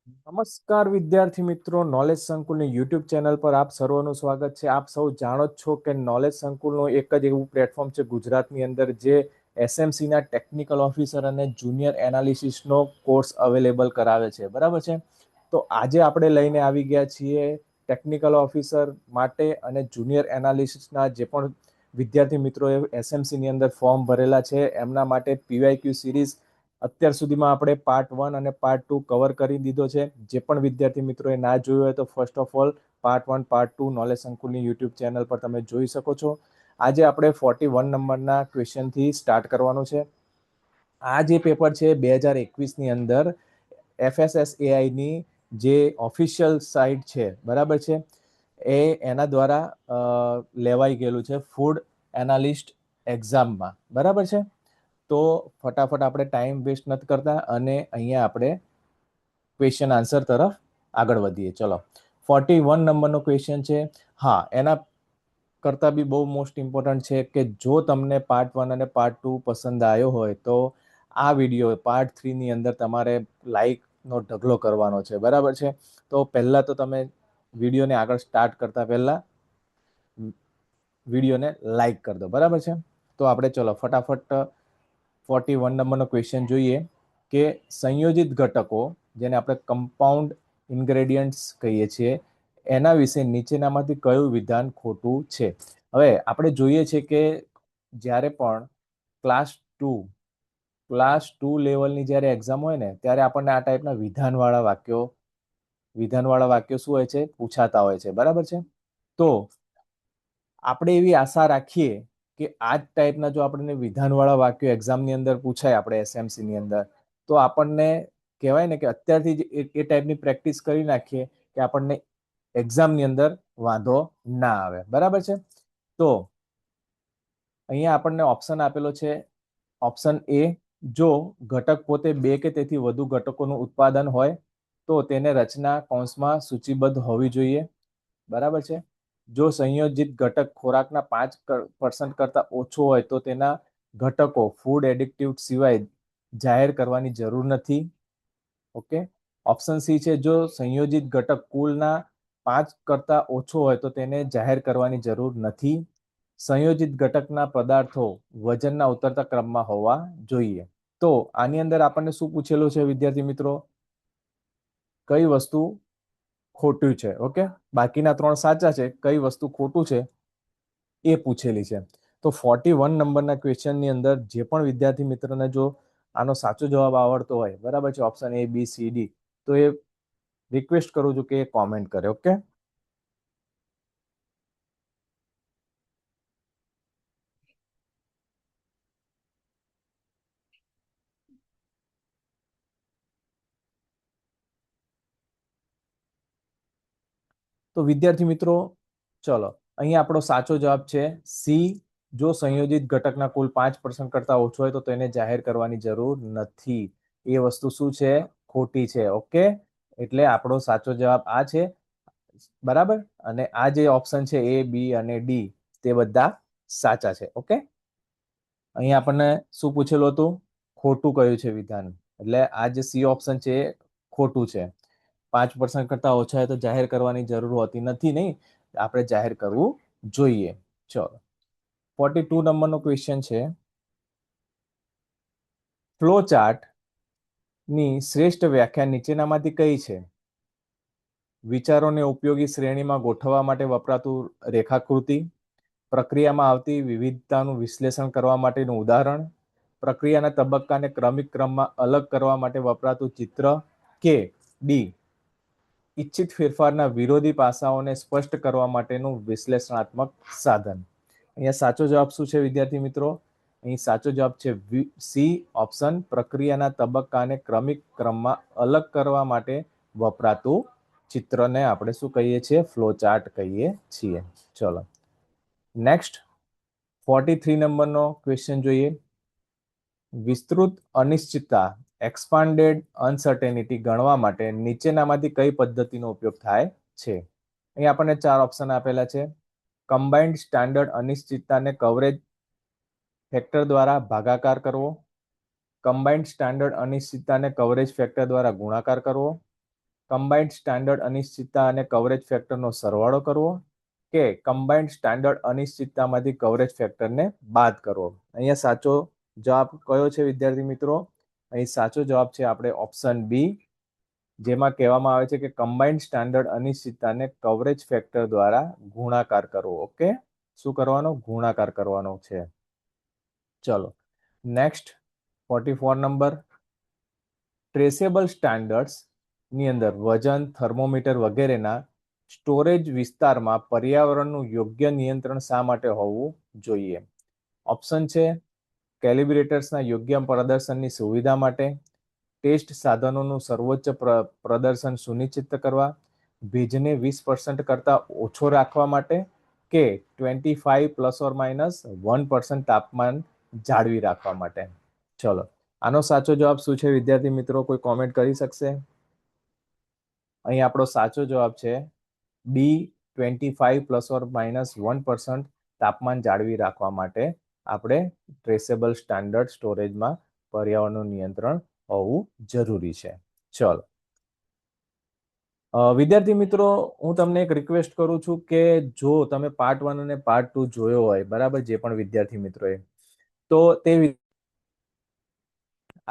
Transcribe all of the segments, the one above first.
નમસ્કાર વિદ્યાર્થી મિત્રો, નોલેજ સંકુલની યુટ્યુબ ચેનલ પર આપ સર્વનું સ્વાગત છે. આપ સૌ જાણો જ છો કે નોલેજ સંકુલનું એક જ એવું પ્લેટફોર્મ છે ગુજરાતની અંદર જે એસએમસીના ટેકનિકલ ઓફિસર અને જુનિયર એનાલિસિસનો કોર્સ અવેલેબલ કરાવે છે. બરાબર છે. તો આજે આપણે લઈને આવી ગયા છીએ ટેકનિકલ ઓફિસર માટે અને જુનિયર એનાલિસિસના જે પણ વિદ્યાર્થી મિત્રોએ એસએમસીની અંદર ફોર્મ ભરેલા છે એમના માટે પીવાયક્યુ સિરીઝ અત્યાર સુધીમાં આપણે પાર્ટ 1 અને પાર્ટ 2 કવર કરી દીધો છે. જે પણ વિદ્યાર્થી મિત્રોએ ના જોયું હોય તો first of all part 1 part 2 knowledge સંકુલની યુટ્યુબ ચેનલ પર તમે જોઈ શકો છો. આજે આપણે 41 નંબરના ક્વેશ્ચનથી સ્ટાર્ટ કરવાનું છે. આ જે પેપર છે 2021ની અંદર એફએસએસએઆઈની જે ઓફિશિયલ સાઇટ છે, બરાબર છે, એના દ્વારા લેવાઈ ગયેલું છે ફૂડ એનાલિસ્ટ એક્ઝામમાં. બરાબર છે. તો ફટાફટ આપણે ટાઈમ વેસ્ટ નથી કરતા અને અહીંયા આપણે ક્વેશ્ચન આન્સર તરફ આગળ વધીએ. ચલો, 41 નંબરનો ક્વેશ્ચન છે. હા, એના કરતા બી બહુ મોસ્ટ ઇમ્પોર્ટન્ટ છે કે જો તમને પાર્ટ 1 અને પાર્ટ 2 પસંદ આવ્યો હોય તો આ વિડીયો પાર્ટ 3 ની અંદર તમારે લાઈકનો ઢગલો કરવાનો છે. બરાબર છે. તો પહેલા તો તમે વિડીયોને આગળ સ્ટાર્ટ કરતા પહેલા વિડીયોને લાઈક કરી દો. બરાબર છે. તો આપણે ચલો ફટાફટ 41 નંબરનો ક્વેશ્ચન જોઈએ કે સંયોજિત ઘટકો, જેને આપણે કમ્પાઉન્ડ ઇન્ગ્રેડિયન્ટ્સ કહીએ છીએ, એના વિશે નીચેનામાંથી કયું વિધાન ખોટું છે? હવે આપણે જોઈએ છે કે જ્યારે પણ ક્લાસ 2 લેવલની જ્યારે એક્ઝામ હોય ને ત્યારે આપણને આ ટાઈપના વિધાનવાળા વાક્યો શું હોય છે? પૂછાતા હોય છે. બરાબર છે. તો આપણે એવી આશા રાખીએ કે આ જ ટાઈપના જો આપણને વિધાનવાળા વાક્યો એક્ઝામની અંદર પૂછાય આપણે એસએમસીની અંદર, તો આપણને કહેવાય ને કે અત્યારથી જ એ ટાઈપની પ્રેક્ટિસ કરી નાખીએ કે આપણને એક્ઝામની અંદર વાંધો ના આવે. બરાબર છે. તો અહીંયા આપણને ઓપ્શન આપેલો છે. ઓપ્શન એ, જો ઘટક પોતે બે કે તેથી વધુ ઘટકોનું ઉત્પાદન હોય તો તેને રચના કૌંસમાં સૂચિબદ્ધ હોવી જોઈએ. બરાબર છે. જો સંયોજિત ઘટક ખોરાકના 5% કરતા ઓછો હોય તો તેના ઘટકો ફૂડ એડિક્ટિવ સિવાય જાહેર કરવાની જરૂર નથી. ઓકે. ઓપ્શન સી છે, જો સંયોજિત ઘટક કુલના 5 કરતા ઓછો હોય તો તેને જાહેર કરવાની જરૂર નથી. સંયોજિત ઘટકના પદાર્થો વજનના ઉતરતા ક્રમમાં હોવા જોઈએ. તો આની અંદર આપણને શું પૂછેલું છે વિદ્યાર્થી મિત્રો? કઈ વસ્તુ ખોટું છે? ઓકે, બાકીના 3 સાચા છે. કઈ વસ્તુ ખોટું છે એ પૂછેલી છે. તો 41 નંબરના ક્વેશ્ચનની અંદર જે પણ વિદ્યાર્થી મિત્રને જો આનો સાચો જવાબ આવડતો હોય, બરાબર છે, option A, B, C, D, તો એ રિક્વેસ્ટ કરું છું કે એ કોમેન્ટ કરે. ઓકે. તો વિદ્યાર્થી મિત્રો, ચલો, અહીંયા આપણો સાચો જવાબ છે સી. જો સંયોજિત ઘટકના કુલ 5% કરતા ઓછો હોય તો તેને જાહેર કરવાની જરૂર નથી. એ વસ્તુ શું છે? ખોટી છે. ઓકે, એટલે આપણો સાચો જવાબ આ છે. બરાબર. અને આ જે ઓપ્શન છે એ, બી અને ડી, તે બધા સાચા છે. ઓકે. અહીંયા આપણને શું પૂછેલું હતું? ખોટું કયું છે વિધાન? એટલે આ જે સી ઓપ્શન છે એ ખોટું છે. 5% કરતા ઓછા હોય તો જાહેર કરવાની જરૂર હોતી નથી. નહીં, આપણે જાહેર કરવું જોઈએ. ચલો, 42 નંબરનો ક્વેશ્ચન છે. ફ્લો ચાર્ટ ની શ્રેષ્ઠ વ્યાખ્યા નીચેનામાંથી કઈ છે? વિચારોને ઉપયોગી શ્રેણીમાં ગોઠવવા માટે વપરાતું રેખાકૃતિ, પ્રક્રિયામાં આવતી વિવિધતાનું વિશ્લેષણ કરવા માટેનું ઉદાહરણ, પ્રક્રિયાના તબક્કાને ક્રમિક ક્રમમાં અલગ કરવા માટે વપરાતું ચિત્ર, કે ડી, ઇચ્છિત ફેરફારના વિરોધી પાસાઓને સ્પષ્ટ કરવા માટેનું વિશ્લેષણાત્મક સાધન. અહીંયા સાચો જવાબ શું છે વિદ્યાર્થી મિત્રો? અહીં સાચો જવાબ છે સી ઓપ્શન, પ્રક્રિયાના તબક્કાને ક્રમિક ક્રમમાં અલગ કરવા માટે વપરાતું ચિત્રને આપણે શું કહીએ છીએ? ફ્લો ચાર્ટ કહીએ છીએ. ચલો, નેક્સ્ટ 43 નંબરનો ક્વેશ્ચન જોઈએ. વિસ્તૃત અનિશ્ચિતતા એક્સપાન્ડેડ અનસર્ટેનિટી ગણવા માટે નીચેનામાંથી કઈ પદ્ધતિનો ઉપયોગ થાય છે? અહીં આપણને 4 ઓપ્શન આપેલા છે. કમ્બાઇન્ડ સ્ટાન્ડર્ડ અનિશ્ચિતતાને કવરેજ ફેક્ટર દ્વારા ભાગાકાર કરવો, કમ્બાઇન્ડ સ્ટાન્ડર્ડ અનિશ્ચિતતાને કવરેજ ફેક્ટર દ્વારા ગુણાકાર કરવો, કમ્બાઇન્ડ સ્ટાન્ડર્ડ અનિશ્ચિતતા અને કવરેજ ફેક્ટરનો સરવાળો કરવો કે કમ્બાઇન્ડ સ્ટાન્ડર્ડ અનિશ્ચિતતામાંથી કવરેજ ફેક્ટરને બાદ કરવો. અહીંયા સાચો જવાબ કયો છે વિદ્યાર્થી મિત્રો? અહીં સાચો જવાબ છે આપણે ઓપ્શન બી, જેમાં કહેવામાં આવે છે કે કમ્બાઇન્ડ સ્ટાન્ડર્ડ અનિશ્ચિતતાને કવરેજ ફેક્ટર દ્વારા ગુણાકાર કરવો. ઓકે, શું કરવાનો? ગુણાકાર કરવાનો છે. ચલો નેક્સ્ટ 44 નંબર. ટ્રેસેબલ સ્ટાન્ડર્ડ્સ ની અંદર વજન, થર્મોમીટર વગેરેના સ્ટોરેજ વિસ્તારમાં પર્યાવરણનું યોગ્ય નિયંત્રણ શા માટે હોવું જોઈએ? ઓપ્શન છે કેલિબ્રેટર્સના યોગ્ય પ્રદર્શનની સુવિધા માટે, ટેસ્ટ સાધનોનું સર્વોચ્ચ પ્રદર્શન સુનિશ્ચિત કરવા, ભેજને 20% કરતા ઓછો રાખવા માટે કે 25 ± 1% તાપમાન જાળવી રાખવા માટે. ચલો આનો સાચો જવાબ શું છે વિદ્યાર્થી મિત્રો? કોઈ કોમેન્ટ કરી શકશે? અહીં આપણો સાચો જવાબ છે બી, 25 ± 1% તાપમાન જાળવી રાખવા માટે આપણે ટ્રેસેબલ સ્ટાન્ડર્ડ સ્ટોરેજમાં પર્યાવરણનું નિયંત્રણ હોવું જરૂરી છે. ચલો વિદ્યાર્થી મિત્રો, હું તમને એક રિક્વેસ્ટ કરું છું કે જો તમે પાર્ટ 1 અને પાર્ટ 2 જોયો હોય, બરાબર, જે પણ વિદ્યાર્થી મિત્રોએ, તો તે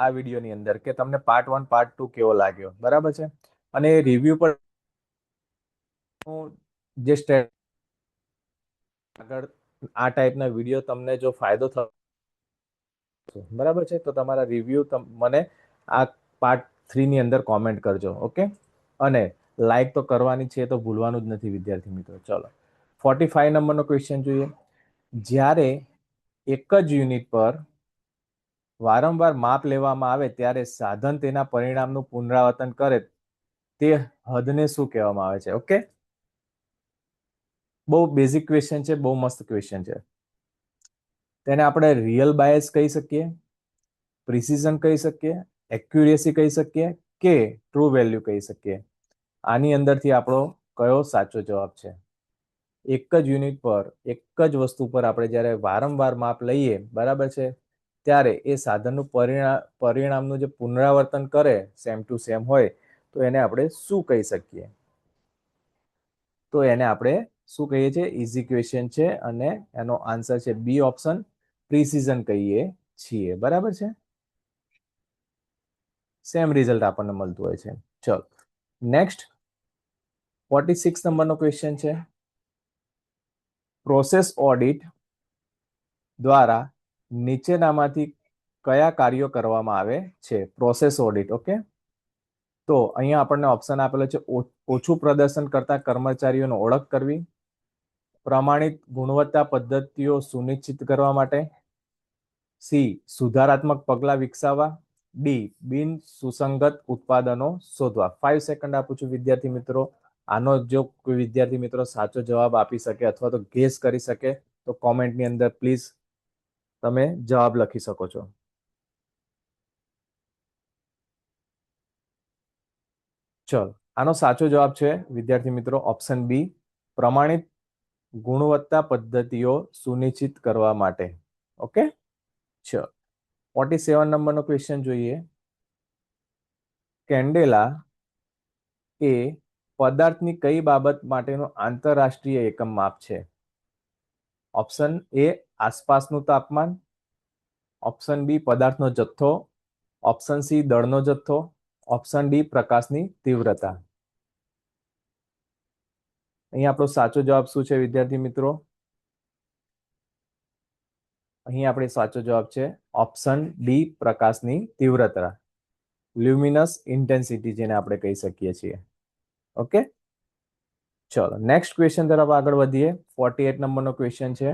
આ વિડીયોની અંદર કે તમને પાર્ટ 1 પાર્ટ 2 કેવો લાગ્યો, બરાબર છે, અને રિવ્યુ પર જે આગળ આ ટાઈપના વિડીયો તમને જો ફાયદો થયો, બરાબર છે, તો તમારા રિવ્યુ મને આ પાર્ટ 3 ની અંદર કોમેન્ટ કરજો. ઓકે, અને લાઈક તો કરવાની છે, તો ભૂલવાનું જ નથી વિદ્યાર્થી મિત્રો. ચલો 45 નંબરનો ક્વેશ્ચન જોઈએ. જ્યારે એક જ યુનિટ પર વારંવાર માપ લેવામાં આવે ત્યારે સાધન તેના પરિણામનું પુનરાવર્તન કરે તે હદને શું કહેવામાં આવે છે? ઓકે, બહુ બેઝિક ક્વેશ્ચન છે, બહુ મસ્ત ક્વેશ્ચન છે. તેને આપણે રિયલ બાયસ કહી શકીએ, પ્રિસિઝન કહી શકીએ, એક્યુરેસી કહી શકીએ કે ટ્રુ વેલ્યુ કહી શકીએ. આની અંદરથી આપણો કયો સાચો જવાબ છે? એક જ યુનિટ પર, એક જ વસ્તુ પર આપણે જ્યારે વારંવાર માપ લઈએ, બરાબર છે, ત્યારે એ સાધનનું પરિણામનું જે પુનરાવર્તન કરે, સેમ ટુ સેમ હોય, તો એને આપણે શું કહી શકીએ? તો એને આપણે શું કહીએ છીએ? ઇઝી ક્વેશ્ચન છે અને એનો આન્સર છે બી ઓપ્શન, પ્રિસિઝન કહીએ છીએ. બરાબર છે, સેમ રિઝલ્ટ આપણને મળતું હોય છે. ચલો નેક્સ્ટ 46 નંબરનો ક્વેશ્ચન છે. પ્રોસેસ ઓડિટ દ્વારા નીચેનામાંથી કયા કાર્યો કરવામાં આવે છે? Process audit. ઓકે, તો અહીંયા આપણને ઓપ્શન આપેલો છે ઓછું પ્રદર્શન કરતા કર્મચારીઓની ઓળખ કરવી, પ્રમાણિત ગુણવત્તા પદ્ધતિઓ સુનિશ્ચિત કરવા માટે, સી સુધારાત્મક પગલાં વિકસાવવા, ડી બિન સુસંગત ઉત્પાદનો શોધવા. 5 સેકન્ડ આપું છું વિદ્યાર્થી મિત્રો. આનો જો કોઈ વિદ્યાર્થી મિત્રો સાચો જવાબ આપી શકે અથવા તો ગેસ કરી શકે તો કોમેન્ટની અંદર પ્લીઝ તમે જવાબ લખી શકો છો. ચલો આનો સાચો જવાબ છે વિદ્યાર્થી મિત્રો ઓપ્શન બી, પ્રમાણિત ગુણવત્તા પદ્ધતિઓ સુનિશ્ચિત કરવા માટે. ઓકે, ચલો 47 નંબરનો ક્વેશ્ચન જોઈએ. કેન્ડેલા એ પદાર્થની કઈ બાબત માટેનું આંતરરાષ્ટ્રીય એકમ માપ છે? ઓપ્શન એ આસપાસનું તાપમાન, ઓપ્શન બી પદાર્થનો જથ્થો, ઓપ્શન સી દળનો જથ્થો, ઓપ્શન ડી પ્રકાશની તીવ્રતા. અહીં આપણો સાચો જવાબ શું છે વિદ્યાર્થી મિત્રો? અહીં આપણે સાચો જવાબ છે ઓપ્શન ડી પ્રકાશની તીવ્રતા, લ્યુમિનસ ઇન્ટેન્સિટી જેને આપણે કહી શકીએ છીએ. ઓકે, ચલો નેક્સ્ટ ક્વેશ્ચન તરફ આગળ વધીએ. 48 નંબરનો ક્વેશ્ચન છે.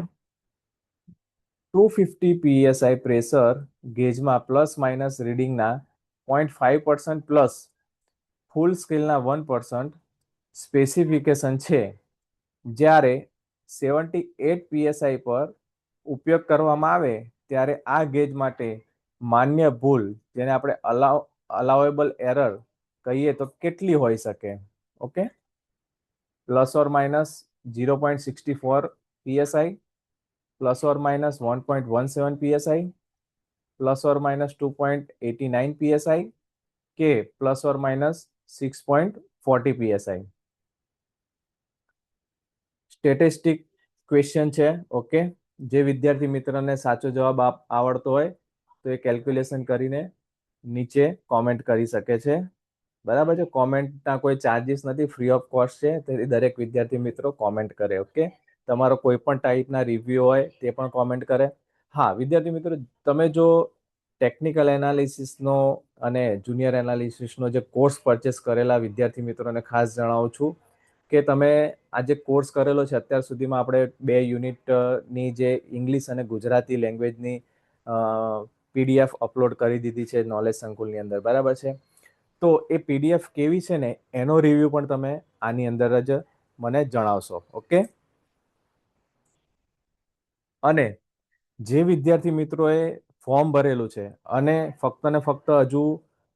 250 PSI પ્રેશર ગેજમાં પ્લસ માઇનસ રીડિંગના 0.5% પ્લસ ફૂલ સ્કેલના 1% સ્પેસિફિકેશન છે, જ્યારે 78 PSI પર ઉપયોગ કરવામાં આવે ત્યારે આ ગેજ માટે માન્ય ભૂલ, જેને આપણે અલાઉએબલ એરર કહીએ, તો કેટલી હોઈ શકે? Okay, plus or minus 0.64 PSI, plus or minus 1.17 PSI, plus or minus 2.89 PSI કે plus or minus 6. 40 PSI. Statistic question છે. ઓકે, જે વિદ્યાર્થી મિત્રને સાચો જવાબ આવડતો હોય તો એ કેલ્ક્યુલેશન કરીને નીચે કોમેન્ટ કરી શકે છે. બરાબર છે. કોમેન્ટના કોઈ ચાર્જિસ નથી, ફ્રી ઓફ કોસ્ટ છે. તેથી દરેક વિદ્યાર્થી મિત્રો કોમેન્ટ કરે. ઓકે, તમારો કોઈ પણ ટાઈપના રિવ્યુ હોય તે પણ કોમેન્ટ કરે. હા વિદ્યાર્થી મિત્રો, તમે જો ટેકનિકલ એનાલિસિસનો અને જુનિયર એનાલિસિસનો જે કોર્સ પરચેસ કરેલા વિદ્યાર્થી મિત્રોને ખાસ જણાવું છું કે તમે આ જે કોર્સ કરેલો છે, અત્યાર સુધીમાં આપણે 2 યુનિટની જે ઇંગ્લિશ અને ગુજરાતી લેંગ્વેજની PDF અપલોડ કરી દીધી છે નોલેજ સંકુલની અંદર. બરાબર છે. તો એ PDF કેવી છે ને એનો રિવ્યુ પણ તમે આની અંદર જ મને જણાવશો. ઓકે, અને જે વિદ્યાર્થી મિત્રોએ ફોર્મ ભરેલું છે અને ફક્ત ને ફક્ત હજુ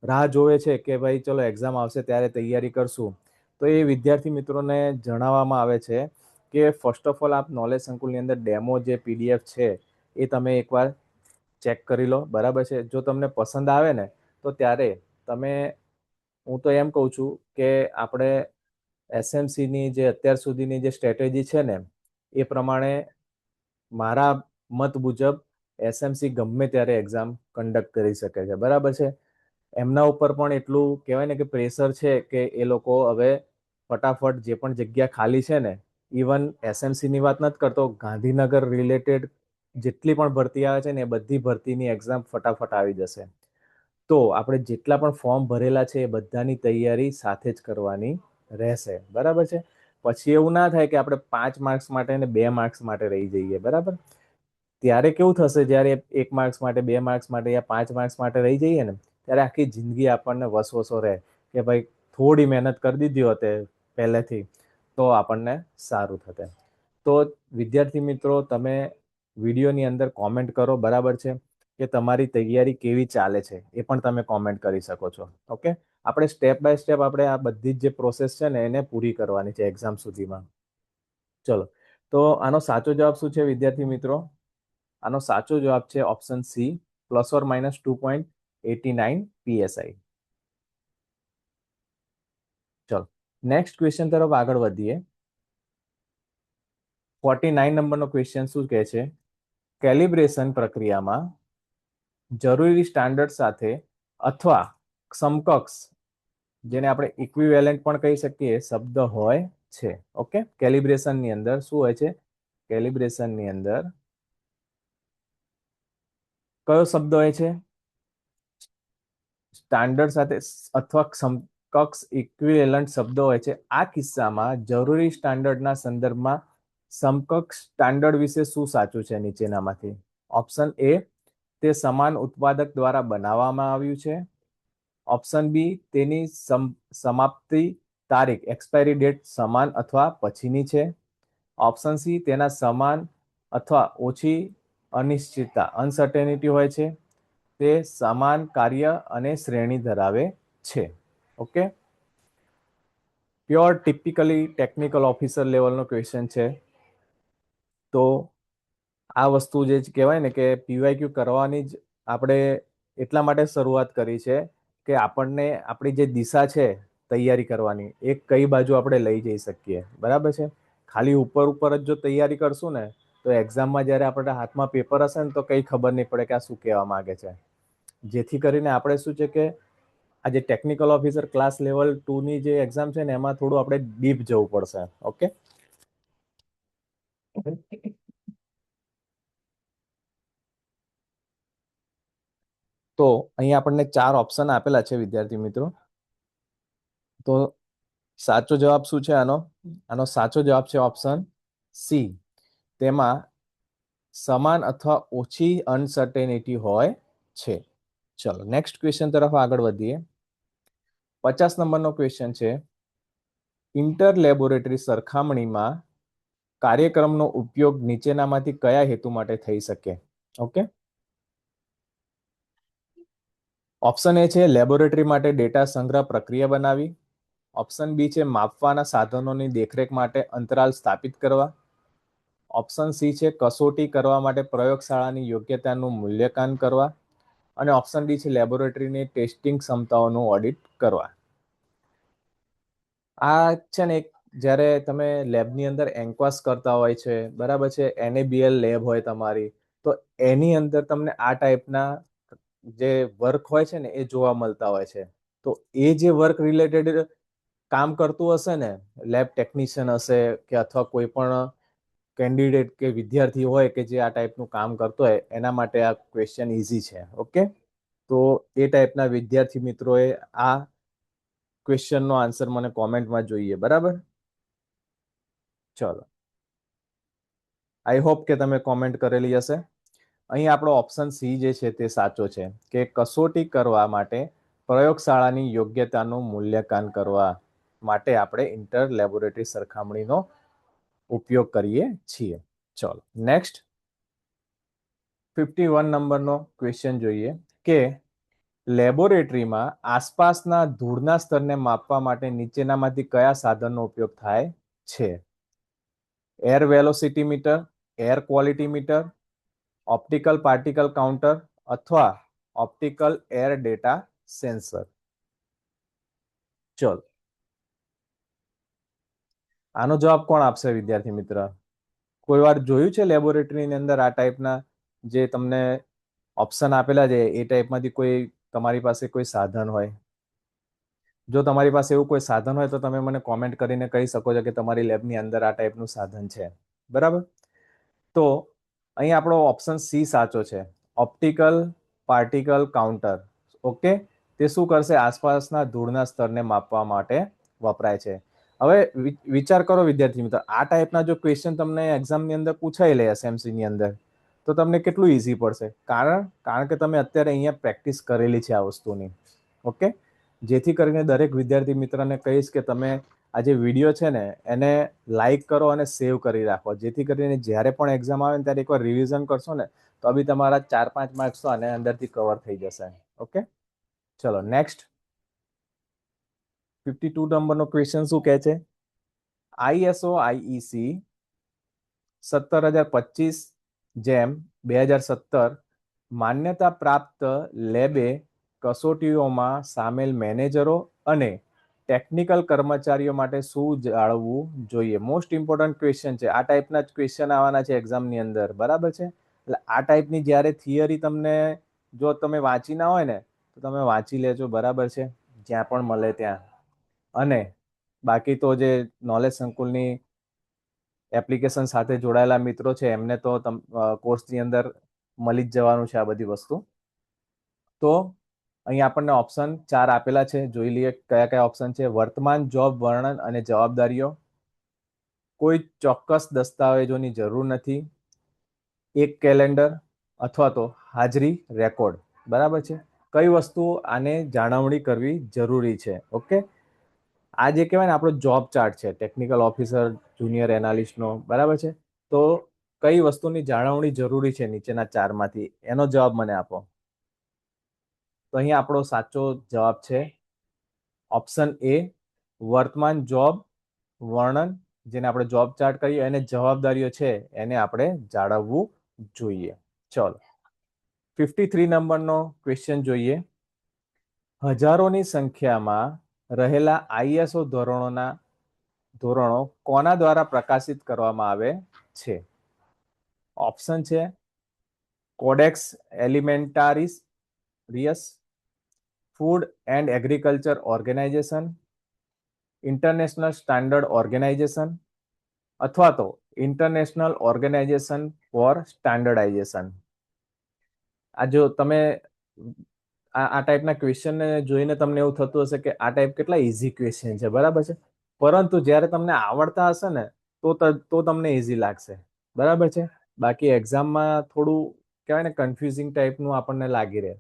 રાહ જોવે છે કે ભાઈ ચલો એક્ઝામ આવશે ત્યારે તૈયારી કરશું, તો એ વિદ્યાર્થી મિત્રોને જણાવવામાં આવે છે કે ફર્સ્ટ ઓફ ઓલ આપ નોલેજ સંકુલની અંદર ડેમો જે PDF છે એ તમે એકવાર ચેક કરી લો. બરાબર છે. જો તમને પસંદ આવે ને તો ત્યારે તમે, હું તો એમ કહું છું કે આપણે SMCની જે અત્યાર સુધીની જે સ્ટ્રેટેજી છે ને એ પ્રમાણે મારા મત મુજબ SMC ગમે ત્યારે એક્ઝામ કન્ડક્ટ કરી શકે છે. બરાબર છે. એમના ઉપર પણ એટલું કહેવાય ને કે પ્રેશર છે કે એ લોકો હવે ફટાફટ જે પણ જગ્યા ખાલી છે ને, ઇવન SMCની વાત નથી કરતો, ગાંધીનગર રિલેટેડ જેટલી પણ ભરતી આવે છે ને એ બધી ભરતીની એક્ઝામ ફટાફટ આવી જશે. તો આપણે જેટલા પણ ફોર્મ ભરેલા છે એ બધાની તૈયારી સાથે જ કરવાની રહેશે. બરાબર છે. પછી એવું ના થાય કે આપણે 5 માર્ક્સ માટે ને 2 માર્ક્સ માટે રહી જઈએ. બરાબર. ત્યારે કેવું થશે, જ્યારે 1 માર્ક્સ માટે, 2 માર્ક્સ માટે યા 5 માર્ક્સ માટે રહી જઈએ ને ત્યારે આખી જિંદગી આપણને વસવસો રહે કે ભાઈ થોડી મહેનત કરી દીધી હોતે પહેલેથી તો આપણને સારું થતે. તો વિદ્યાર્થી મિત્રો, તમે વિડીયોની અંદર કોમેન્ટ કરો. બરાબર છે, કે તમારી તૈયારી કેવી ચાલે છે એ પણ તમે કોમેન્ટ કરી શકો છો. ઓકે, આપણે સ્ટેપ બાય સ્ટેપ આપણે આ બધી જ જે પ્રોસેસ છે ને એને પૂરી કરવાની છે એક્ઝામ સુધીમાં. ચલો, તો આનો સાચો જવાબ શું છે વિદ્યાર્થી મિત્રો? આનો સાચો જવાબ છે ઓપ્શન સી, ±2.89 PSI. ચલો, નેક્સ્ટ ક્વેશ્ચન તરફ આગળ વધીએ. 49 નંબરનો ક્વેશ્ચન શું કહે છે? કેલિબ્રેશન પ્રક્રિયામાં જરૂરી સ્ટાન્ડર્ડ સાથે અથવા સમકક્ષ, જેને આપણે ઇક્વિવેલન્ટ પણ કહી શકીએ, શબ્દ હોય છે. ઓકે, કેલિબ્રેશનની અંદર શું હોય છે? કેલિબ્રેશનની અંદર કયો શબ્દ હોય છે? સ્ટાન્ડર્ડ સાથે અથવા સમકક્ષ ઇક્વિવેલન્ટ શબ્દો હોય છે. આ કિસ્સામાં જરૂરી સ્ટાન્ડર્ડના સંદર્ભમાં સમકક્ષ સ્ટાન્ડર્ડ વિશે શું સાચું છે નીચેનામાંથી? ઓપ્શન એ, તે સમાન ઉત્પાદક દ્વારા બનાવવામાં આવ્યું છે. ઓપ્શન બી, તેની સમાપ્તિ તારીખ, એક્સપાયરી ડેટ સમાન અથવા પછીની છે. ઓપ્શન સી, તેના સમાન અથવા ઓછી અનિશ્ચિતતા, અનસર્ટેનિટી હોય છે. તે સમાન કાર્ય અને શ્રેણી ધરાવે છે. Okay, pure typically technical officer લેવલનો ક્વેશ્ચન છે. તો આ વસ્તુ જે કહેવાય ને કે PYQ કરવાની જ આપણે એટલા માટે શરૂઆત કરી છે કે આપણને આપણી જે દિશા છે તૈયારી કરવાની એ કઈ બાજુ આપણે લઈ જઈ શકીએ. બરાબર છે. ખાલી ઉપર ઉપર જ જો તૈયારી કરશું ને તો એક્ઝામમાં જ્યારે આપણે હાથમાં પેપર હશે ને તો કઈ ખબર નહીં પડે કે આ શું કહેવા માંગે છે. જેથી કરીને આપણે શું છે કે આ જે ટેકનિકલ ઓફિસર ક્લાસ લેવલ 2 ની જે એક્ઝામ છે ને એમાં થોડું આપણે ડીપ જવું પડશે. ઓકે, તો અહીંયા આપણને 4 ઓપ્શન આપેલા છે વિદ્યાર્થી મિત્રો. તો સાચો જવાબ શું છે આનો સાચો જવાબ છે ઓપ્શન સી, તેમાં સમાન અથવા ઓછી અનસર્ટેનિટી હોય છે. ચલો, નેક્સ્ટ ક્વેશ્ચન તરફ આગળ વધીએ. 50 નંબરનો ક્વેશ્ચન છે, ઇન્ટર લેબોરેટરી સરખામણીમાં કાર્યક્રમનો ઉપયોગ નીચેનામાંથી કયા હેતુ માટે થઈ શકે? ઓકે, ઓપ્શન એ છે લેબોરેટરી માટે ડેટા સંગ્રહ પ્રક્રિયા બનાવી. ઓપ્શન બી છે માપવાના સાધનોની દેખરેખ માટે અંતરાલ સ્થાપિત કરવા. ઓપ્શન સી છે કસોટી કરવા માટે પ્રયોગશાળાની યોગ્યતાનું મૂલ્યાંકન કરવા. અને ઓપ્શન ડી છે લેબોરેટરીની ટેસ્ટિંગ ક્ષમતાઓનું ઓડિટ કરવા. આ છે ને એક જ્યારે તમે લેબની અંદર એન્ક્વાસ કરતા હોય છે, બરાબર છે, NABL લેબ હોય તમારી, તો એની અંદર તમને આ ટાઈપના જે વર્ક હોય છે ને એ જોવા મળતા હોય છે. તો એ જે વર્ક રિલેટેડ કામ કરતું હશે ને, લેબ ટેકનિશિયન હશે કે અથવા કોઈ પણ કેન્ડિડેટ કે વિદ્યાર્થી હોય કે જે આ ટાઈપનું કામ કરતો હોય, એના માટે આ ક્વેશ્ચન ઇઝી છે. ઓકે, તો એ ટાઈપના વિદ્યાર્થી મિત્રોએ આ ક્વેશ્ચનનો આન્સર મને કોમેન્ટમાં જોઈએ. બરાબર, ચલો, આઈ હોપ કે તમે કોમેન્ટ કરેલી હશે. અહીં આપણો ઓપ્શન સી જે છે તે સાચો છે કે કસોટી કરવા માટે પ્રયોગશાળાની યોગ્યતાનું મૂલ્યાંકન કરવા માટે આપણે ઇન્ટર લેબોરેટરી સરખામણીનો ઉપયોગ કરીએ છીએ. ચલો નેક્સ્ટ 51 નંબરનો ક્વેશ્ચન જોઈએ કે લેબોરેટરીમાં આસપાસના ધૂળના સ્તરને માપવા માટે નીચેનામાંથી કયા સાધનનો ઉપયોગ થાય છે? Air velocity meter, air quality meter, optical particle counter અથવા ઓપ્ટિકલ એર ડેટા સેન્સર. ચલો, આનો જવાબ કોણ આપશે વિદ્યાર્થી મિત્ર? કોઈ વાર જોયું છે લેબોરેટરીની અંદર આ ટાઈપના જે તમને ઓપ્શન આપેલા છે એ ટાઈપમાંથી કોઈ તમારી પાસે કોઈ સાધન હોય? જો તમારી પાસે એવું કોઈ સાધન હોય તો તમે મને કોમેન્ટ કરીને કહી શકો છો કે તમારી લેબની અંદર આ ટાઈપનું સાધન છે. બરાબર, તો અહીં આપણો ઓપ્શન સી સાચો છે, ઓપ્ટિકલ પાર્ટિકલ કાઉન્ટર. ઓકે, તે શું કરશે? આસપાસના ધૂળના સ્તરને માપવા માટે વપરાય છે. હવે વિચાર કરો વિદ્યાર્થી મિત્રો, આ ટાઈપના જો ક્વેશ્ચન તમને એક્ઝામની અંદર પૂછાઈ લે SMC ની અંદર, તો તમને કેટલું ઈઝી પડશે. કારણ કે તમે અત્યારે અહીંયા પ્રેક્ટિસ કરેલી છે આ વસ્તુની. ઓકે, જેથી કરીને દરેક વિદ્યાર્થી મિત્રને કહીશ કે તમે આ જે વિડીયો છે ને એને લાઈક કરો અને સેવ કરી રાખો, જેથી કરીને જ્યારે પણ એક્ઝામ આવે ને ત્યારે એકવાર રિવિઝન કરશો ને તો બી તમારા 4-5 માર્ક્સ તો આને અંદરથી કવર થઈ જશે. ઓકે, ચલો નેક્સ્ટ 52 નંબરનો ક્વેશ્ચન શું કહે છે? ISO IEC 17025/2017 માન્યતા પ્રાપ્ત લેબે કસોટીઓમાં સામેલ મેનેજરો અને ટેકનિકલ કર્મચારીઓ માટે શું જાળવવું જોઈએ? મોસ્ટ ઇમ્પોર્ટન્ટ ક્વેશ્ચન છે. આ ટાઈપના જ ક્વેશ્ચન આવવાના છે એક્ઝામની અંદર. બરાબર છે, એટલે આ ટાઈપની જ્યારે થિયરી તમને જો તમે વાંચી ના હોય ને તો તમે વાંચી લેજો. બરાબર છે, જ્યાં પણ મળે ત્યાં. અને બાકી તો જે નોલેજ સંકુલની એપ્લિકેશન સાથે જોડાયેલા મિત્રો છે એમને તો કોર્સની અંદર મળી જ જવાનું છે આ બધી વસ્તુ. તો અહીં આપણને ઓપ્શન 4 આપેલા છે, જોઈ લઈએ કયા કયા ઓપ્શન છે. વર્તમાન જોબ વર્ણન અને જવાબદારીઓ, કોઈ ચોક્કસ દસ્તાવેજોની જરૂર નથી, એક કેલેન્ડર અથવા તો હાજરી રેકોર્ડ. બરાબર છે, કઈ વસ્તુ આને જાળવણી કરવી જરૂરી છે? ઓકે, આ જે કહેવાય ને આપણો જોબ ચાર્ટ છે ટેકનિકલ ઓફિસર જુનિયર એનાલિસ્ટનો. બરાબર છે, તો કઈ વસ્તુની જાળવણી જરૂરી છે નીચેના 4માંથી? એનો જવાબ મને આપો. તો અહીં આપણો સાચો જવાબ છે ઓપ્શન એ, વર્તમાન જોબ વર્ણન, જેને આપણે જોબ ચાર્ટ કહીએ, અને જવાબદારીઓ છે એને આપણે જાળવવું જોઈએ. ચલો 53 નંબરનો ક્વેશ્ચન જોઈએ. હજારોની સંખ્યામાં રહેલા ISO ધોરણો કોના દ્વારા પ્રકાશિત કરવામાં આવે છે? ઓપ્શન છે Codex Alimentarius, food and agriculture organisation, international standard organisation અથવા તો ઇન્ટરનેશનલ ઓર્ગેનાઇઝેશન ફોર સ્ટાન્ડર્ડાઇઝેશન. આ જો તમે આ ટાઈપના ક્વેશ્ચનને જોઈને તમને એવું થતું હશે કે આ ટાઈપ કેટલા ઇઝી ક્વેશ્ચન છે. બરાબર છે, પરંતુ જ્યારે તમને આવડતા હશે ને તો તમને ઇઝી લાગશે. બરાબર છે, બાકી એક્ઝામમાં થોડું કહેવાય ને કન્ફ્યુઝિંગ ટાઈપનું આપણને લાગી રહે.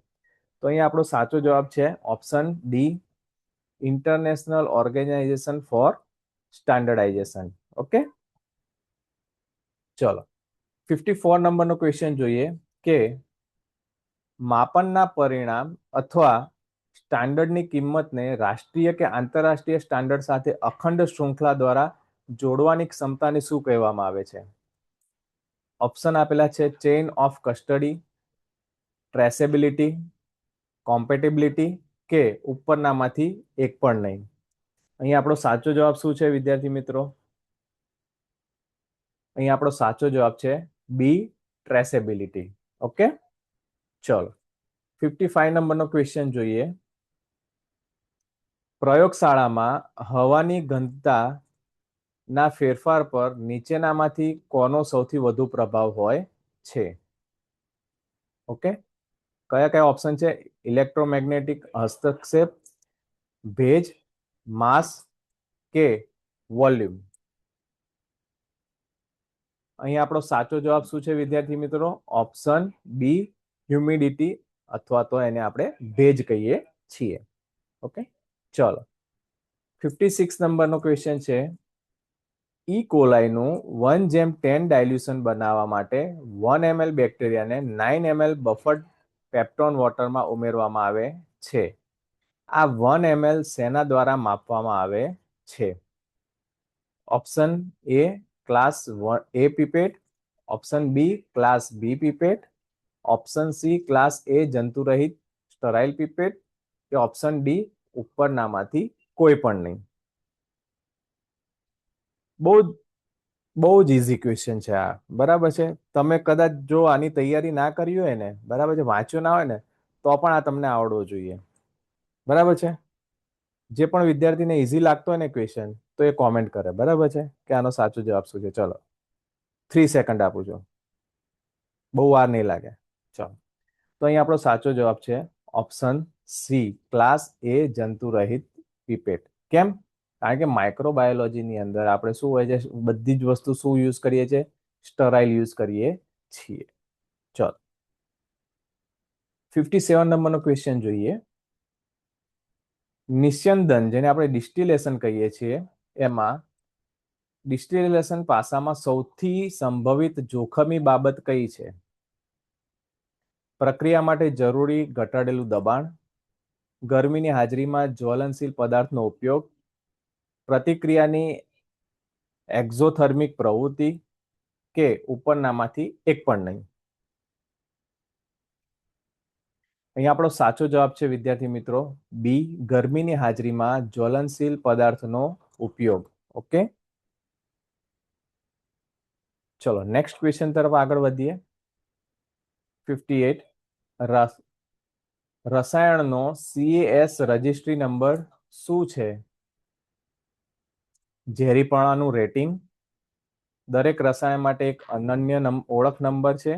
તો અહીંયા આપણો સાચો જવાબ છે option D, international organisation for standardisation. Okay, ચલો 54 નંબરનો ક્વેશ્ચન જોઈએ કે માપનના પરિણામ અથવા સ્ટાન્ડર્ડની કિંમતને રાષ્ટ્રીય કે આંતરરાષ્ટ્રીય સ્ટાન્ડર્ડ સાથે અખંડ શૃંખલા દ્વારા જોડવાની ક્ષમતાને શું કહેવામાં આવે છે? ઓપ્શન આપેલા છે ચેઇન ઓફ કસ્ટડી, ટ્રેસેબિલિટી, કોમ્પેટેબિલિટી કે ઉપરનામાંથી એક પણ નહીં. અહીં આપણો સાચો જવાબ શું છે વિદ્યાર્થી મિત્રો? અહીં આપણો સાચો જવાબ છે બી, ટ્રેસેબિલિટી. ઓકે, ચલો 55 નંબરનો ક્વેશ્ચન જોઈએ. પ્રયોગશાળામાં હવાની ઘનતા ના ફેરફાર પર નીચેનામાંથી કોનો સૌથી વધુ પ્રભાવ હોય છે? ઓકે, કયા કયા ઓપ્શન છે? ઇલેક્ટ્રોમેગ્નેટિક હસ્તક્ષેપ, ભેજ, માસ કે વોલ્યુમ? અહીં આપણો સાચો જવાબ શું છે વિદ્યાર્થી મિત્રો? ઓપ્શન બી, હ્યુમિડિટી અથવા તો એને આપણે ભેજ કહીએ છીએ. ઓકે, ચલો 56 નંબરનો ક્વેશ્ચન છે. ઈ કોલાઈનું 1:10 ડાયલ્યુશન બનાવવા માટે 1 ml બેક્ટેરિયાને 9 ml બફર્ડ પેપ્ટોન વોટરમાં ઉમેરવામાં આવે છે. આ 1 ml શેના દ્વારા માપવામાં આવે છે? Option A class A pipette, option B class B pipette, option C class A જંતુરહિત સ્ટરાઇલ પીપેટ કે ઓપ્શન ડી ઉપરનામાંથી કોઈ પણ નહીં. બહુ બહુ જ ઇઝી ક્વેશ્ચન છે આ, બરાબર છે. તમે કદાચ જો આની તૈયારી ના કરી હોય ને, બરાબર છે, વાંચ્યું ના હોય ને, તો પણ આ તમને આવડવો જોઈએ, બરાબર છે. જે પણ વિદ્યાર્થીને ઇઝી લાગતો હોય ને ક્વેશ્ચન, તો એ કોમેન્ટ કરે, બરાબર છે, કે આનો સાચો જવાબ શું છે. ચલો 3 સેકન્ડ આપું છું, બહુ વાર નહીં લાગે. ચલો, તો અહીં આપણો સાચો જવાબ છે ઓપ્શન સી ક્લાસ એ જંતુરહિત પીપેટ. કેમ? કારણ કે માઇક્રોબાયોલોજીની અંદર આપણે શું હોય છે, બધી જ વસ્તુ શું યુઝ કરીએ છીએ? સ્ટરાઇલ યુઝ કરીએ છીએ. ચલો 57 નંબરનો ક્વેશ્ચન જોઈએ. નિસ્યંદન, જેને આપણે ડિસ્ટિલેશન કહીએ છીએ, એમાં ડિસ્ટિલેશન પાસામાં સૌથી સંભવિત જોખમી બાબત કઈ છે? પ્રક્રિયા માટે જરૂરી ઘટાડેલું દબાણ, ગરમીની હાજરીમાં જ્વલનશીલ પદાર્થનો ઉપયોગ, પ્રતિક્રિયાની એક્ઝોથર્મિક પ્રવૃત્તિ કે ઉપરનામાંથી એક પણ નહીં. અહીં આપણો સાચો જવાબ છે વિદ્યાર્થી મિત્રો બી, ગરમીની હાજરીમાં જ્વલનશીલ પદાર્થનો ઉપયોગ. ઓકે, ચલો નેક્સ્ટ ક્વેશ્ચન તરફ આગળ વધીએ. 58 રસાયણનો CAS રજિસ્ટ્રી નંબર શું છે? ઝેરીપણાનું રેટિંગ, દરેક રસાયણ માટે એક અનન્ય ઓળખ નંબર છે,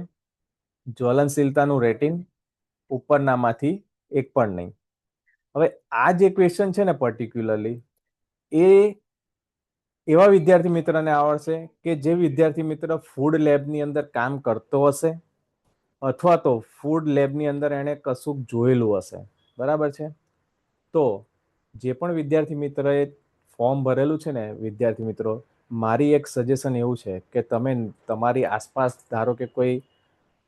જ્વલનશીલતાનું રેટિંગ, ઉપરનામાંથી એક પણ નહીં. હવે આ જે ક્વેશ્ચન છે ને પર્ટિક્યુલરલી, એ એવા વિદ્યાર્થી મિત્રને આવડશે કે જે વિદ્યાર્થી મિત્ર ફૂડ લેબની અંદર કામ કરતો હશે અથવા તો ફૂડ લેબની અંદર એણે કશુંક જોયેલું હશે, બરાબર છે. તો જે પણ વિદ્યાર્થી મિત્રએ ફોર્મ ભરેલું છે ને, વિદ્યાર્થી મિત્રો, મારી એક સજેશન એવું છે કે તમે તમારી આસપાસ ધારો કે કોઈ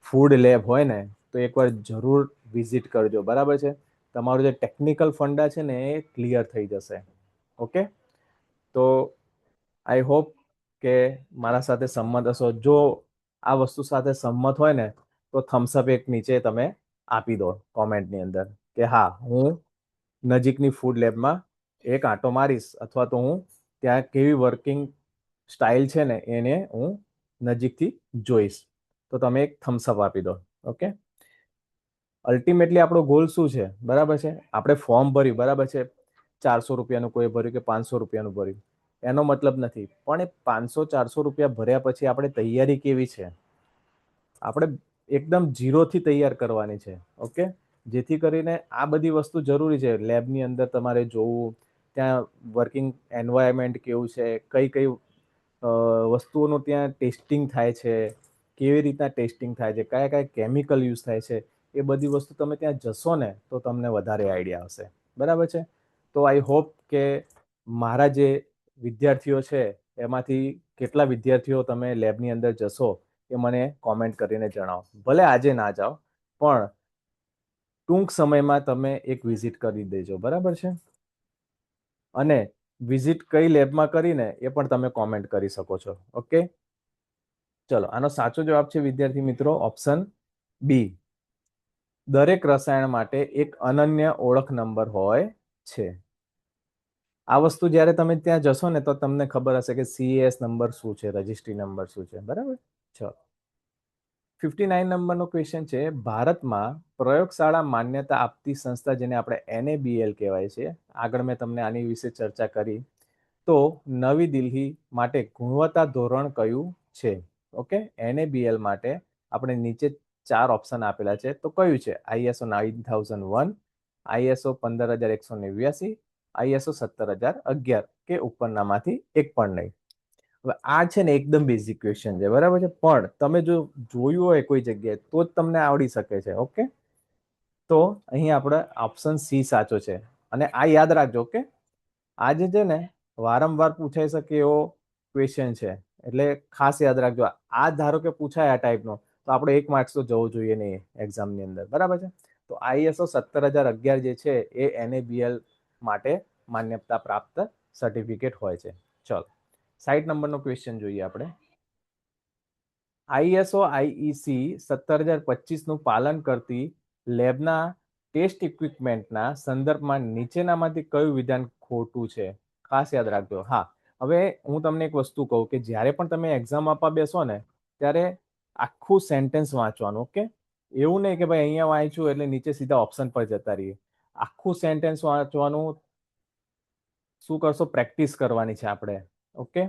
ફૂડ લેબ હોય ને, તો એકવાર જરૂર વિઝિટ કરજો, બરાબર છે. તમારું જે ટેકનિકલ ફંડા છે ને એ ક્લિયર થઈ જશે. ઓકે, તો આઈ હોપ કે મારા સાથે સંમત હશો. જો આ વસ્તુ સાથે સંમત હોય ને, તો થમ્સઅપ એક નીચે તમે આપી દો કોમેન્ટની અંદર કે હા, હું નજીકની ફૂડ લેબમાં એક આંટો મારીશ, અથવા તો હું ત્યાં કેવી વર્કિંગ સ્ટાઇલ છે ને એને હું નજીકથી જોઈશ. તો તમે એક થમ્સઅપ આપી દો. ઓકે, અલ્ટિમેટલી આપણો ગોલ શું છે? બરાબર છે, આપણે ફોર્મ ભર્યું, બરાબર છે, 400 રૂપિયાનું કોઈ ભર્યું કે 500 રૂપિયાનું ભર્યું, એનો મતલબ નથી. પણ એ 500-400 રૂપિયા ભર્યા પછી આપણે તૈયારી કેવી છે? આપણે એકદમ ઝીરોથી તૈયાર કરવાની છે. ઓકે, જેથી કરીને આ બધી વસ્તુ જરૂરી છે. લેબની અંદર તમારે જોવું, ત્યાં વર્કિંગ એન્વાયરમેન્ટ કેવું છે, કઈ કઈ વસ્તુઓનું ત્યાં ટેસ્ટિંગ થાય છે, કેવી રીતના ટેસ્ટિંગ થાય છે, કયા કયા કેમિકલ યુઝ થાય છે, એ બધી વસ્તુ તમે ત્યાં જશો ને તો તમને વધારે આઈડિયા હશે, બરાબર છે. તો આઈ હોપ કે મારા જે વિદ્યાર્થીઓ છે એમાંથી કેટલા વિદ્યાર્થીઓ તમે લેબની અંદર જશો એ મને કોમેન્ટ કરીને જણાવો. ભલે આજે ના જાઓ, પણ ટૂંક સમયમાં તમે એક વિઝિટ કરી દેજો, બરાબર છે. અને વિઝિટ કઈ લેબમાં કરીને એ પણ તમે કોમેન્ટ કરી શકો છો. ઓકે, ચલો આનો સાચો જવાબ છે વિદ્યાર્થી મિત્રો ઓપ્શન બી, દરેક રસાયણ માટે એક અનન્ય ઓળખ નંબર હોય છે. આ વસ્તુ જ્યારે તમે ત્યાં જશો ને તો તમને ખબર હશે કે CAS નંબર શું છે, રજિસ્ટ્રી નંબર શું છે. બરાબર. ચલો, 59 નંબરનો ક્વેશ્ચન છે, ભારતમાં પ્રયોગશાળા માન્યતા આપતી સંસ્થા જેને આપણે NABL કહેવાય છે, આગળ મેં તમને આની વિશે ચર્ચા કરી, તો નવી દિલ્હી માટે ગુણવત્તા ધોરણ કયું છે? ઓકે, NABL માટે આપણે નીચે 4 ઓપ્શન આપેલા છે, તો કયું છે? ISO 9001, ISO 15189, ISO 17011 કે ઉપરનામાંથી એક પણ નહીં. હવે આ છે ને એકદમ બેઝિક ક્વેશ્ચન છે, બરાબર છે, પણ તમે જો જોયું હોય કોઈ જગ્યાએ તો જ તમને આવડી શકે છે. ઓકે, તો અહીં આપણે ઓપ્શન C સાચો છે. અને આ યાદ રાખજો કે આ જે છે ને વારંવાર પૂછાઈ શકે એવો ક્વેશ્ચન છે, એટલે ખાસ યાદ રાખજો. આ ધારો કે પૂછાય આ ટાઈપનો, તો આપણે 1 માર્ક્સ તો જવું જોઈએ નહીં એક્ઝામની અંદર. બરાબર છે. તો ISO 17011 જે છે એ NABL માટે માન્યતા પ્રાપ્ત સર્ટિફિકેટ હોય છે. ચલો, 60 નંબરનો ક્વેશ્ચન જોઈએ આપણે. ISO IEC 17025 નું પાલન કરતી લેબના ટેસ્ટ ઇક્વિપમેન્ટના સંદર્ભમાં નીચેનામાંથી કયું વિધાન ખોટું છે? ખાસ યાદ રાખજો. હા, હવે હું તમને એક વસ્તુ કહું કે જ્યારે પણ તમે એક્ઝામ આપવા બેસો ને ત્યારે આખું સેન્ટેન્સ વાંચવાનું. ઓકે, એવું નહીં કે ભાઈ અહીંયા વાંચ્યું એટલે નીચે સીધા ઓપ્શન પર જતા રહીએ. આખું સેન્ટેન્સ વાંચવાનું. શું કરશો? પ્રેક્ટિસ કરવાની છે આપણે. ઓકે,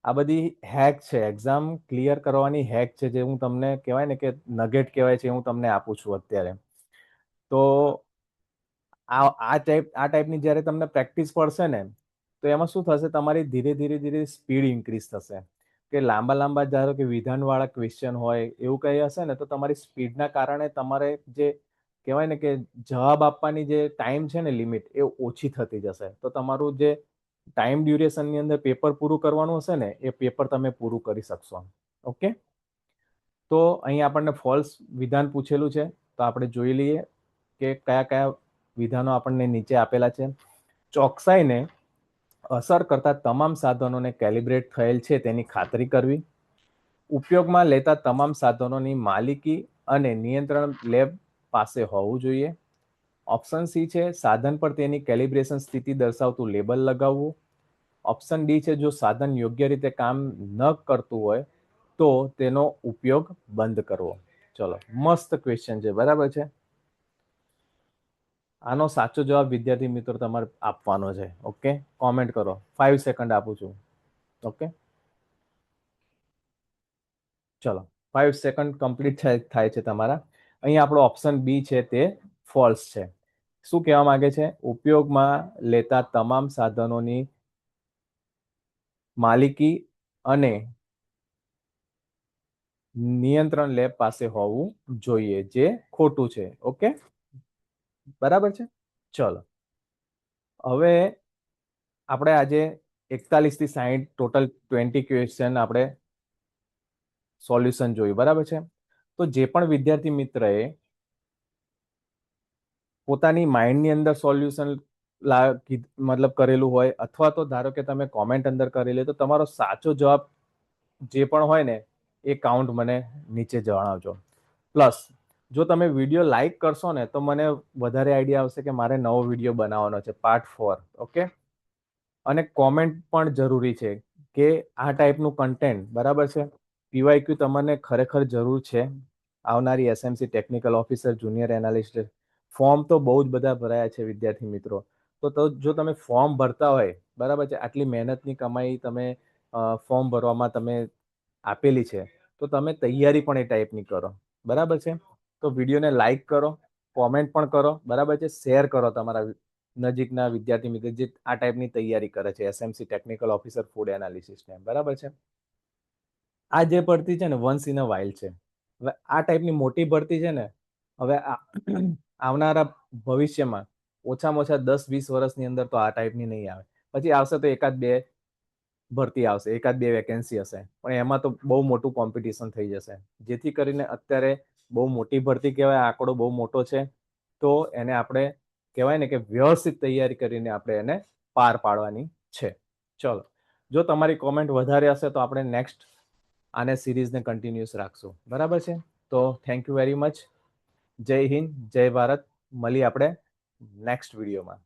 આ બધી હેક છે, એક્ઝામ ક્લિયર કરવાની હેક છે, જે હું તમને કહેવાય ને કે નગેટ કહેવાય છે, હું તમને આપું છું અત્યારે. તો આ ટાઈપની જ્યારે તમને પ્રેક્ટિસ પડશે ને તો એમાં શું થશે, તમારી ધીરે ધીરે ધીરે સ્પીડ ઇન્ક્રીઝ થશે. કે લાંબા લાંબા ધારો કે વિધાનવાળા ક્વેશ્ચન હોય એવું કંઈ હશે ને તો તમારી સ્પીડના કારણે તમારે જે કહેવાય ને કે જવાબ આપવાની જે ટાઈમ છે ને લિમિટ એ ઓછી થતી જશે. તો તમારું જે ટાઈમ ડ્યુરેશનની અંદર પેપર પૂરું કરવાનું હશે ને એ પેપર તમે પૂરું કરી શકશો. ઓકે, તો અહીં આપણને ફોલ્સ વિધાન પૂછેલું છે, તો આપણે જોઈ લઈએ કે કયા કયા વિધાનો આપણને નીચે આપેલા છે. ચોકસાઈને અસર કરતા તમામ સાધનોને કેલિબ્રેટ થયેલ છે તેની ખાતરી કરવી. ઉપયોગમાં લેતા તમામ સાધનોની માલિકી અને નિયંત્રણ લેબ પાસે હોવું જોઈએ. ઓપ્શન C છે, સાધન પર તેની કેલિબ્રેશન સ્થિતિ દર્શાવતું લેબલ લગાવવું. ઓપ્શન D છે, જો સાધન યોગ્ય રીતે કામ ન કરતું હોય તો તેનો ઉપયોગ બંધ કરવો. ચલો, મસ્ત ક્વેશ્ચન છે, બરાબર છે. આનો સાચો જવાબ વિદ્યાર્થી મિત્રો તમારે આપવાનો છે. ઓકે, કોમેન્ટ કરો. 5 સેકન્ડ આપું છું. ઓકે, ચલો, 5 સેકન્ડ કમ્પ્લીટ થાય છે તમારા. અહીં આપણો ઓપ્શન B છે તે ફોલ્સ છે. શું કહેવા માંગે છે? ઉપયોગમાં લેતા તમામ સાધનોની માલિકી અને નિયંત્રણ લેબ પાસે હોવું જોઈએ, જે ખોટું છે. ઓકે, બરાબર છે. ચલો, હવે આપણે આજે 41 થી 60 ટોટલ 20 ક્વેશ્ચન આપણે સોલ્યુશન જોયું. બરાબર છે. તો જે પણ વિદ્યાર્થી મિત્રએ પોતાની માઇન્ડની અંદર સોલ્યુશન મતલબ કરેલું હોય અથવા તો ધારો કે તમે કોમેન્ટ અંદર કરેલી તો તમારો સાચો જવાબ જે પણ હોય ને એ કાઉન્ટ મને નીચે જણાવજો. પ્લસ જો તમે વિડીયો લાઈક કરશો ને તો મને વધારે આઈડિયા આવશે કે મારે નવો વિડીયો બનાવવાનો છે, પાર્ટ 4. ઓકે, અને કોમેન્ટ પણ જરૂરી છે કે આ ટાઈપનું કન્ટેન્ટ બરાબર છે. PYQ તમને ખરેખર જરૂર છે. આવનારી SMC technical officer, junior analyst form તો બહુ જ બધા ભરાયા છે વિદ્યાર્થી મિત્રો. તો જો તમે ફોર્મ ભરતા હોય, બરાબર છે, આટલી મહેનતની કમાઈ તમે ફોર્મ ભરવામાં તમે આપેલી છે, તો તમે તૈયારી પણ એ ટાઈપની કરો. બરાબર છે. તો વિડીયોને લાઈક કરો, કોમેન્ટ પણ કરો, બરાબર છે, શેર કરો તમારા નજીકના વિદ્યાર્થી મિત્રો જે આ ટાઈપની તૈયારી કરે છે, SMC technical officer food analysis. બરાબર છે. આ જે ભરતી છે ને વન્સ ઇન અ વાઇલ છે. હવે આ ટાઈપની મોટી ભરતી છે ને હવે આવનારા ભવિષ્યમાં ઓછામાં ઓછા 10-20 વર્ષની અંદર તો આ ટાઈપની નહીં આવે. પછી આવશે તો એકાદ બે ભરતી આવશે, એકાદ બે વેકેન્સી હશે, પણ એમાં તો બહુ મોટું કોમ્પિટિશન થઈ જશે. જેથી કરીને અત્યારે બહુ મોટી ભરતી કહેવાય, આંકડો બહુ મોટો છે. તો એને આપણે કહેવાય ને કે વ્યવસ્થિત તૈયારી કરીને આપણે એને પાર પાડવાની છે. ચલો, જો તમારી કોમેન્ટ વધારે હશે તો આપણે નેક્સ્ટ આને સિરીઝને કન્ટિન્યુઅસ રાખશું. બરાબર છે. તો થેન્ક યુ વેરી મચ. જય હિન્દ, જય ભારત. મળીએ આપણે નેક્સ્ટ વિડીયોમાં.